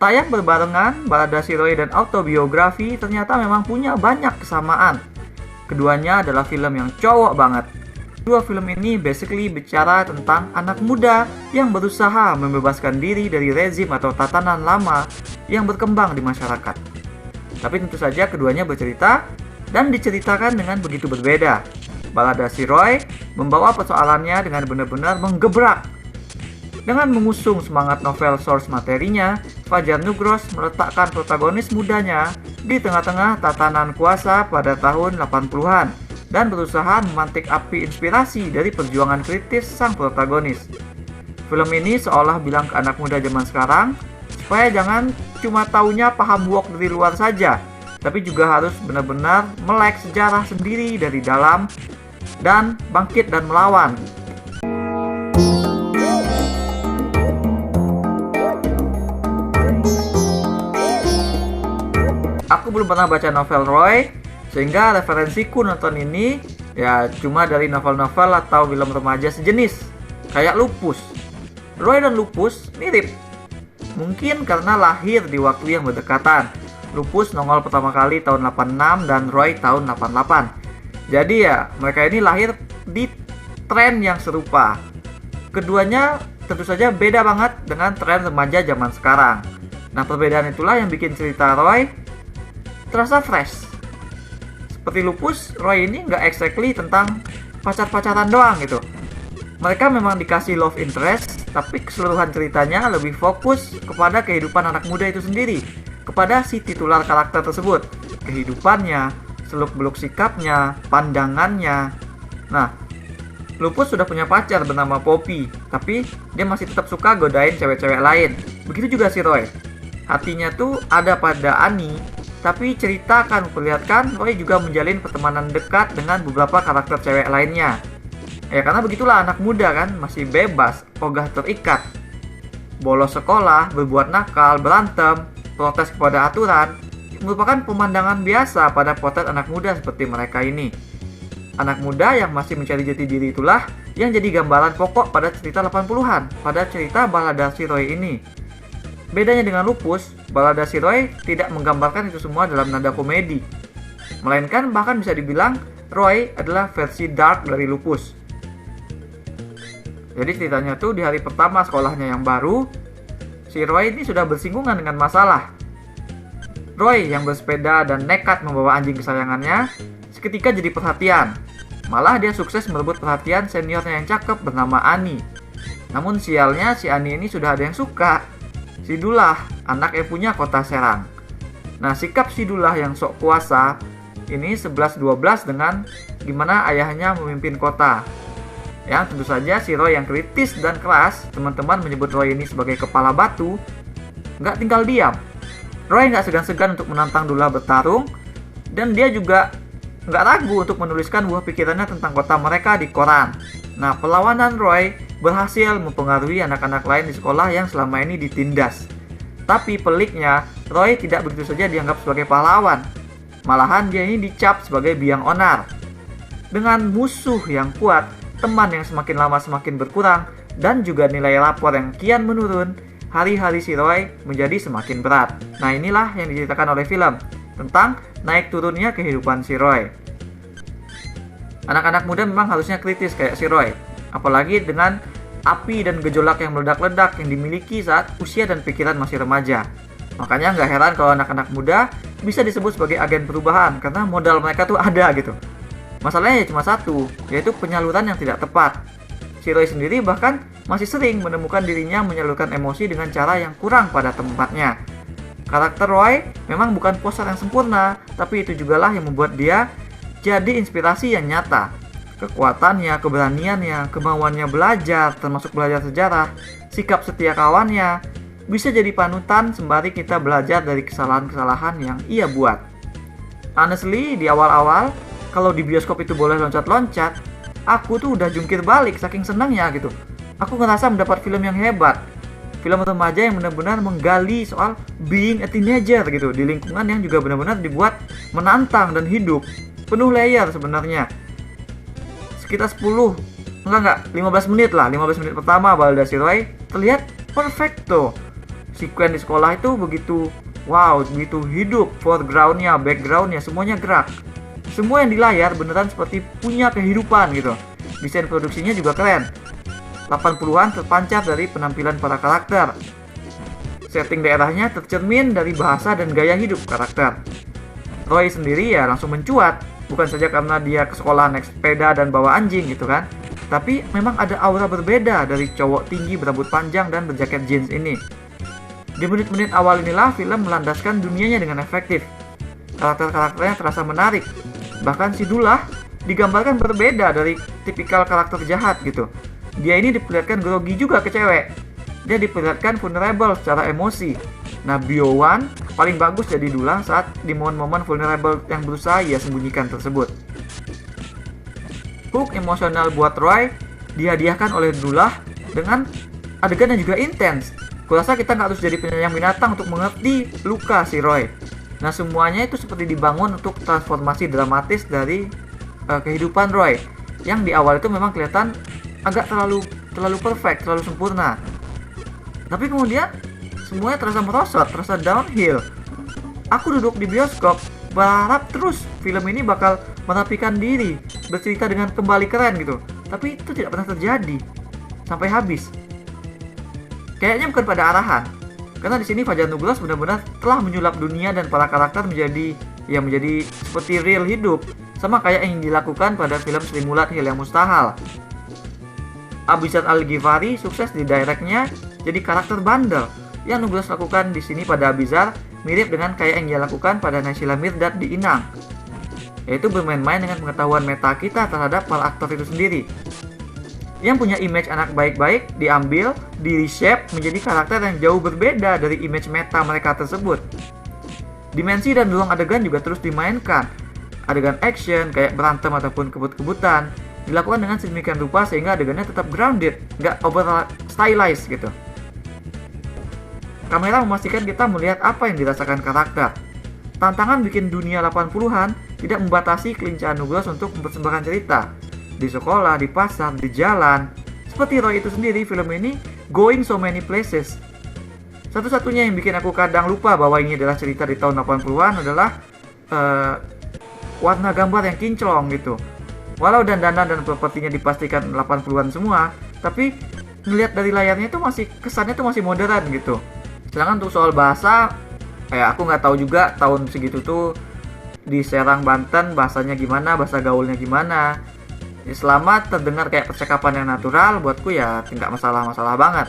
Tayang berbarengan, balada Shiroi dan autobiografi ternyata memang punya banyak kesamaan. Keduanya adalah film yang cowok banget. Dua film ini basically bicara tentang anak muda yang berusaha membebaskan diri dari rezim atau tatanan lama yang berkembang di masyarakat. Tapi tentu saja keduanya bercerita dan diceritakan dengan begitu berbeda. Balada Shiroi membawa persoalannya dengan benar-benar menggebrak. Dengan mengusung semangat novel source materinya, Fajar Nugros meletakkan protagonis mudanya di tengah-tengah tatanan kuasa pada tahun 80-an dan berusaha memantik api inspirasi dari perjuangan kritis sang protagonis. Film ini seolah bilang ke anak muda zaman sekarang, supaya jangan cuma taunya paham woke dari luar saja, tapi juga harus benar-benar melek sejarah sendiri dari dalam dan bangkit dan melawan. Aku belum pernah baca novel Roy, sehingga referensiku nonton ini ya cuma dari novel-novel atau film remaja sejenis, kayak Lupus. Roy dan Lupus mirip, mungkin karena lahir di waktu yang berdekatan. Lupus nongol pertama kali tahun 86 dan Roy tahun 88. Jadi ya, mereka ini lahir di tren yang serupa. Keduanya tentu saja beda banget dengan tren remaja zaman sekarang. Nah, perbedaan itulah yang bikin cerita Roy terasa fresh. Seperti Lupus, Roy ini nggak exactly tentang pacar-pacaran doang gitu. Mereka memang dikasih love interest, tapi keseluruhan ceritanya lebih fokus kepada kehidupan anak muda itu sendiri, kepada si titular karakter tersebut, kehidupannya, seluk-beluk sikapnya, pandangannya. Nah, Lupus sudah punya pacar bernama Poppy, tapi dia masih tetap suka godain cewek-cewek lain. Begitu juga si Roy. Hatinya tuh ada pada Annie, tapi cerita akan memperlihatkan Roy juga menjalin pertemanan dekat dengan beberapa karakter cewek lainnya. Ya karena begitulah anak muda kan, masih bebas, ogah terikat. Bolos sekolah, berbuat nakal, berantem, protes kepada aturan, merupakan pemandangan biasa pada potret anak muda seperti mereka ini. Anak muda yang masih mencari jati diri itulah yang jadi gambaran pokok pada cerita 80-an, pada cerita balada Shiroi ini. Bedanya dengan Lupus, balada Shiroi tidak menggambarkan itu semua dalam nada komedi. Melainkan bahkan bisa dibilang Roy adalah versi dark dari Lupus. Jadi ceritanya tuh di hari pertama sekolahnya yang baru, si Roy ini sudah bersinggungan dengan masalah. Roy yang bersepeda dan nekat membawa anjing kesayangannya, seketika jadi perhatian. Malah dia sukses merebut perhatian seniornya yang cakep bernama Annie. Namun sialnya si Annie ini sudah ada yang suka. Si Dullah, anak yang punya kota Serang. Nah, sikap si Dullah yang sok kuasa ini 11-12 dengan gimana ayahnya memimpin kota. Yang tentu saja si Roy yang kritis dan keras, teman-teman menyebut Roy ini sebagai kepala batu, nggak tinggal diam. Roy nggak segan-segan untuk menantang Dullah bertarung, dan dia juga nggak ragu untuk menuliskan buah pikirannya tentang kota mereka di koran. Nah, perlawanan Roy berhasil mempengaruhi anak-anak lain di sekolah yang selama ini ditindas. Tapi peliknya, Roy tidak begitu saja dianggap sebagai pahlawan. Malahan dia ini dicap sebagai biang onar. Dengan musuh yang kuat, teman yang semakin lama semakin berkurang, dan juga nilai rapor yang kian menurun, hari-hari si Roy menjadi semakin berat. Nah, inilah yang diceritakan oleh film, tentang naik turunnya kehidupan si Roy. Anak-anak muda memang harusnya kritis kayak si Roy, apalagi dengan api dan gejolak yang meledak-ledak yang dimiliki saat usia dan pikiran masih remaja. Makanya nggak heran kalau anak-anak muda bisa disebut sebagai agen perubahan, karena modal mereka tuh ada gitu. Masalahnya ya cuma satu, yaitu penyaluran yang tidak tepat. Si Roy sendiri bahkan masih sering menemukan dirinya menyalurkan emosi dengan cara yang kurang pada tempatnya. Karakter Roy memang bukan poster yang sempurna, tapi itu jugalah yang membuat dia jadi inspirasi yang nyata. Kekuatannya, keberaniannya, kemauannya belajar, termasuk belajar sejarah, sikap setia kawannya, bisa jadi panutan sembari kita belajar dari kesalahan-kesalahan yang ia buat. Honestly, di awal-awal, kalau di bioskop itu boleh loncat-loncat, aku tuh udah jungkir balik saking senangnya gitu. Aku ngerasa mendapat film yang hebat. Film remaja yang benar-benar menggali soal being a teenager gitu, di lingkungan yang juga benar-benar dibuat menantang dan hidup. Penuh layer sebenarnya. Sekitar 15 menit lah, 15 menit pertama balada Shiroi terlihat perfecto. sekuen di sekolah itu begitu wow, begitu hidup, foregroundnya, backgroundnya, semuanya gerak. Semua yang di layar beneran seperti punya kehidupan gitu. Desain produksinya juga keren. 80-an terpancar dari penampilan para karakter. Setting daerahnya tercermin dari bahasa dan gaya hidup karakter. Roy sendiri ya langsung mencuat, bukan saja karena dia ke sekolah naik sepeda dan bawa anjing gitu kan, tapi memang ada aura berbeda dari cowok tinggi berambut panjang dan berjaket jeans ini. Di menit-menit awal inilah film melandaskan dunianya dengan efektif. Karakter-karakternya terasa menarik. Bahkan si Dullah digambarkan berbeda dari tipikal karakter jahat gitu. Dia ini diperlihatkan grogi juga ke cewek. Dia diperlihatkan vulnerable secara emosi. Nah, Bio-wan paling bagus jadi Dullah saat di momen-momen vulnerable yang berusaha ia sembunyikan tersebut. Hook emosional buat Roy dihadiahkan oleh Dullah dengan adegan yang juga intens. Kurasa kita nggak harus jadi penyayang binatang untuk mengerti luka si Roy. Nah, semuanya itu seperti dibangun untuk transformasi dramatis dari kehidupan Roy, yang di awal itu memang kelihatan agak terlalu perfect, terlalu sempurna. Tapi kemudian semuanya terasa merosot, terasa downhill. Aku duduk di bioskop berharap terus film ini bakal merapikan diri, bercerita dengan kembali keren gitu. Tapi itu tidak pernah terjadi sampai habis. Kayaknya bukan pada arahan. Karena di sini Fajar Nugros benar-benar telah menyulap dunia dan para karakter menjadi seperti real hidup, sama kayak yang dilakukan pada film Sri Mulat Hil yang Mustahil. Abizar Al-Ghifari sukses di directnya jadi karakter bandel. Yang Nugros lakukan di sini pada Abizar mirip dengan kayak yang dia lakukan pada Naysila Mirdad di Inang, yaitu bermain-main dengan pengetahuan meta kita terhadap para aktor itu sendiri. Yang punya image anak baik-baik diambil, di-reshape menjadi karakter yang jauh berbeda dari image meta mereka tersebut. Dimensi dan ruang adegan juga terus dimainkan. Adegan action kayak berantem ataupun kebut-kebutan dilakukan dengan sedemikian rupa sehingga adegannya tetap grounded, nggak over stylized gitu. Kamera memastikan kita melihat apa yang dirasakan karakter. Tantangan bikin dunia 80-an tidak membatasi kelincahan Nugros untuk mempersembahkan cerita. Di sekolah, di pasar, di jalan. Seperti Roy itu sendiri, film ini going so many places. Satu-satunya yang bikin aku kadang lupa bahwa ini adalah cerita di tahun 80-an adalah warna gambar yang kinclong gitu. Walau dandanan dan propertinya dipastikan 80-an semua, tapi ngelihat dari layarnya itu kesannya itu masih modern gitu. Sedangkan untuk soal bahasa, aku nggak tahu juga tahun segitu tuh di Serang, Banten bahasanya gimana, bahasa gaulnya gimana. Selama terdengar kayak percakapan yang natural, buatku ya tidak masalah-masalah banget.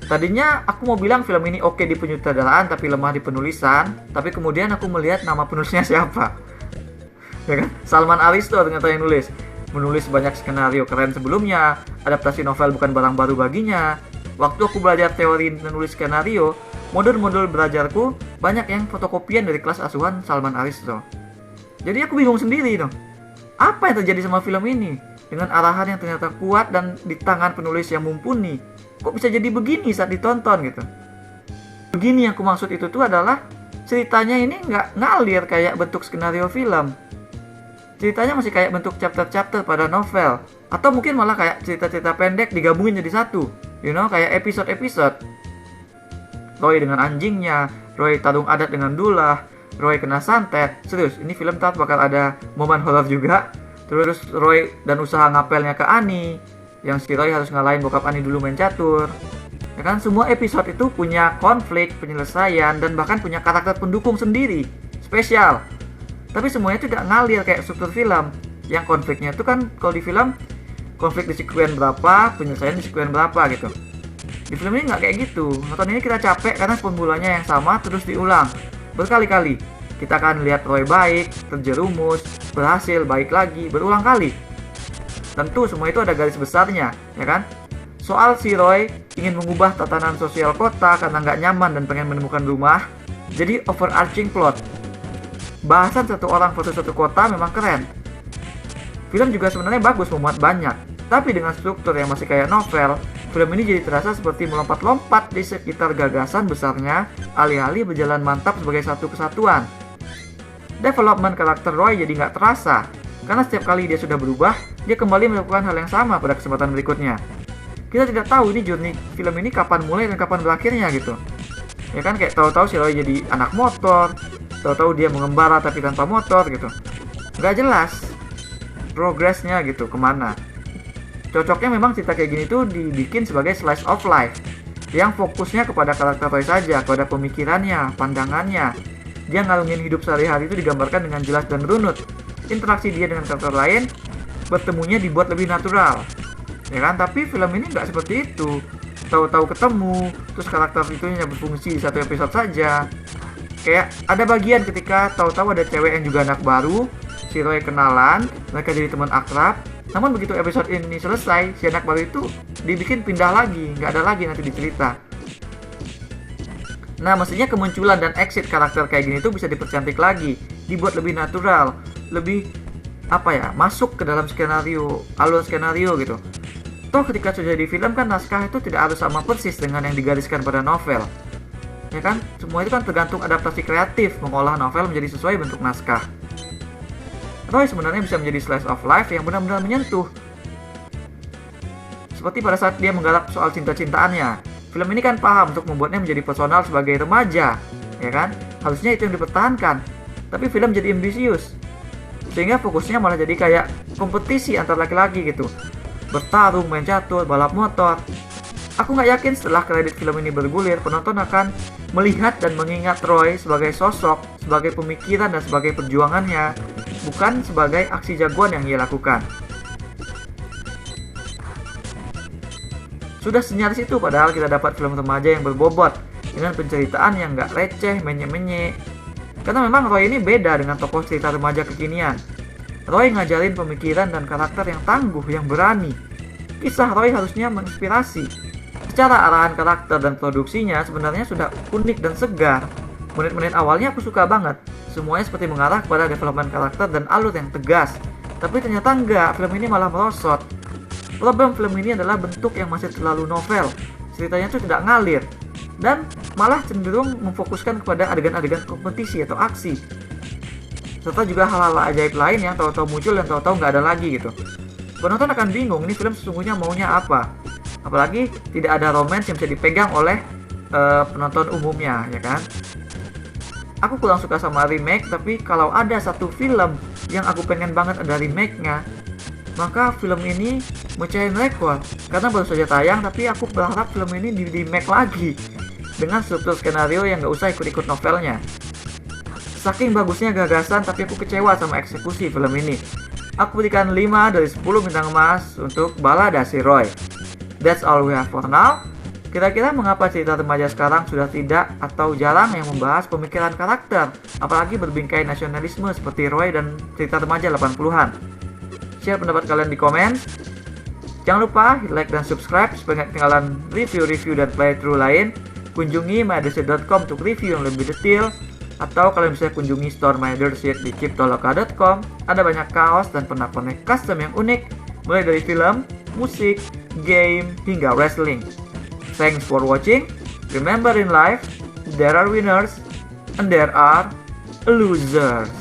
Tadinya aku mau bilang film ini oke di penyutradaraan tapi lemah di penulisan, tapi kemudian aku melihat nama penulisnya siapa. Ya kan? Salman Aristo ternyata yang nulis. Menulis banyak skenario keren sebelumnya, adaptasi novel bukan barang baru baginya. Waktu aku belajar teori menulis skenario, modul-modul belajarku banyak yang fotokopian dari kelas asuhan Salman Aristo. Jadi aku bingung sendiri dong. Apa yang terjadi sama film ini? Dengan arahan yang ternyata kuat dan di tangan penulis yang mumpuni, kok bisa jadi begini saat ditonton gitu? Begini yang aku maksud itu tuh adalah ceritanya ini nggak ngalir kayak bentuk skenario film. Ceritanya masih kayak bentuk chapter-chapter pada novel, atau mungkin malah kayak cerita-cerita pendek digabungin jadi satu, kayak episode-episode. Roy dengan anjingnya, Roy tarung adat dengan Dullah, Roy kena santet. Serius, ini film bakal ada momen horor juga. Terus Roy dan usaha ngapelnya ke Ani, yang si Roy harus ngalahin bokap Ani dulu main catur. Ya kan, semua episode itu punya konflik, penyelesaian, dan bahkan punya karakter pendukung sendiri, spesial. Tapi semuanya itu tidak ngalir kayak struktur film. Yang konfliknya itu kan, kalau di film, konflik di sekuen berapa, penyelesaian di sekuen berapa gitu. Di film ini nggak kayak gitu. Nonton ini kita capek karena pemulanya yang sama terus diulang berkali-kali. Kita akan lihat Roy baik, terjerumus, berhasil, baik lagi, berulang kali. Tentu semua itu ada garis besarnya, ya kan? Soal si Roy ingin mengubah tatanan sosial kota karena nggak nyaman dan pengen menemukan rumah, jadi overarching plot. Bahasan satu orang versus satu kota memang keren. Film juga sebenarnya bagus memuat banyak, tapi dengan struktur yang masih kayak novel, film ini jadi terasa seperti melompat-lompat di sekitar gagasan besarnya, alih-alih berjalan mantap sebagai satu kesatuan. Development karakter Roy jadi nggak terasa, karena setiap kali dia sudah berubah, dia kembali melakukan hal yang sama pada kesempatan berikutnya. kita tidak tahu ini journey film ini kapan mulai dan kapan berakhirnya gitu. Ya kan, kayak tahu-tahu si Roy jadi anak motor, tahu-tahu dia mengembara tapi tanpa motor gitu. Nggak jelas progresnya gitu kemana. Cocoknya memang cerita kayak gini tuh dibikin sebagai slice of life yang fokusnya kepada karakter Roy saja, kepada pemikirannya, pandangannya. Dia ngalungin hidup sehari-hari itu digambarkan dengan jelas dan runut. Interaksi dia dengan karakter lain, bertemunya dibuat lebih natural. Ya kan, tapi film ini nggak seperti itu. Tahu-tahu ketemu, terus karakter itu hanya berfungsi di satu episode saja. Kayak ada bagian ketika tahu-tahu ada cewek yang juga anak baru, si Roy kenalan, mereka jadi teman akrab. Namun begitu episode ini selesai, si anak baru itu dibikin pindah lagi, nggak ada lagi nanti di cerita. Nah, mestinya kemunculan dan exit karakter kayak gini tuh bisa dipercantik lagi, dibuat lebih natural, lebih masuk ke dalam skenario, alur skenario gitu. Toh ketika sudah di film kan naskah itu tidak harus sama persis dengan yang digariskan pada novel. Ya kan, semua itu kan tergantung adaptasi kreatif mengolah novel menjadi sesuai bentuk naskah. Roy sebenarnya bisa menjadi slice of life yang benar-benar menyentuh. Seperti pada saat dia menggarap soal cinta-cintaannya. Film ini kan paham untuk membuatnya menjadi personal sebagai remaja, ya kan? Harusnya itu yang dipertahankan. Tapi film jadi ambisius. Sehingga fokusnya malah jadi kayak kompetisi antar laki-laki gitu. Bertarung, main catur, balap motor. Aku nggak yakin setelah kredit film ini bergulir, penonton akan melihat dan mengingat Roy sebagai sosok, sebagai pemikiran dan sebagai perjuangannya, bukan sebagai aksi jagoan yang ia lakukan. Sudah senyaris itu padahal kita dapat film remaja yang berbobot, dengan penceritaan yang nggak receh, menye-menye. Karena memang Roy ini beda dengan tokoh cerita remaja kekinian. Roy ngajarin pemikiran dan karakter yang tangguh, yang berani. Kisah Roy harusnya menginspirasi. Secara arahan karakter dan produksinya sebenarnya sudah unik dan segar. Menit-menit awalnya aku suka banget. Semuanya seperti mengarah kepada development karakter dan alur yang tegas. Tapi ternyata enggak, film ini malah merosot. Problem film ini adalah bentuk yang masih terlalu novel. Ceritanya itu tidak ngalir. Dan malah cenderung memfokuskan kepada adegan-adegan kompetisi atau aksi. Serta juga hal-hal ajaib lain yang tahu-tahu muncul dan tahu-tahu nggak ada lagi gitu. Penonton akan bingung, ini film sesungguhnya maunya apa. Apalagi tidak ada romance yang bisa dipegang oleh penonton umumnya, ya kan? Aku kurang suka sama remake, tapi kalau ada satu film yang aku pengen banget ada remake-nya, maka film ini mecahin rekor. Karena baru saja tayang, tapi aku berharap film ini di remake lagi dengan struktur skenario yang gak usah ikut-ikut novelnya. Saking bagusnya gagasan, tapi aku kecewa sama eksekusi film ini. Aku berikan 5 dari 10 bintang emas untuk Balada si Roy. That's all we have for now. Kira-kira mengapa cerita remaja sekarang sudah tidak atau jarang yang membahas pemikiran karakter, apalagi berbingkai nasionalisme seperti Roy dan cerita remaja 80-an? Share pendapat kalian di komen. Jangan lupa hit like dan subscribe supaya nggak ketinggalan review-review dan playthrough lain. Kunjungi myadershit.com untuk review yang lebih detail, atau kalian bisa kunjungi store myadershit di ciptoloka.com. Ada banyak kaos dan pernak-pernik custom yang unik, mulai dari film, musik, game, hingga wrestling. Thanks for watching. Remember, in life, there are winners and there are losers.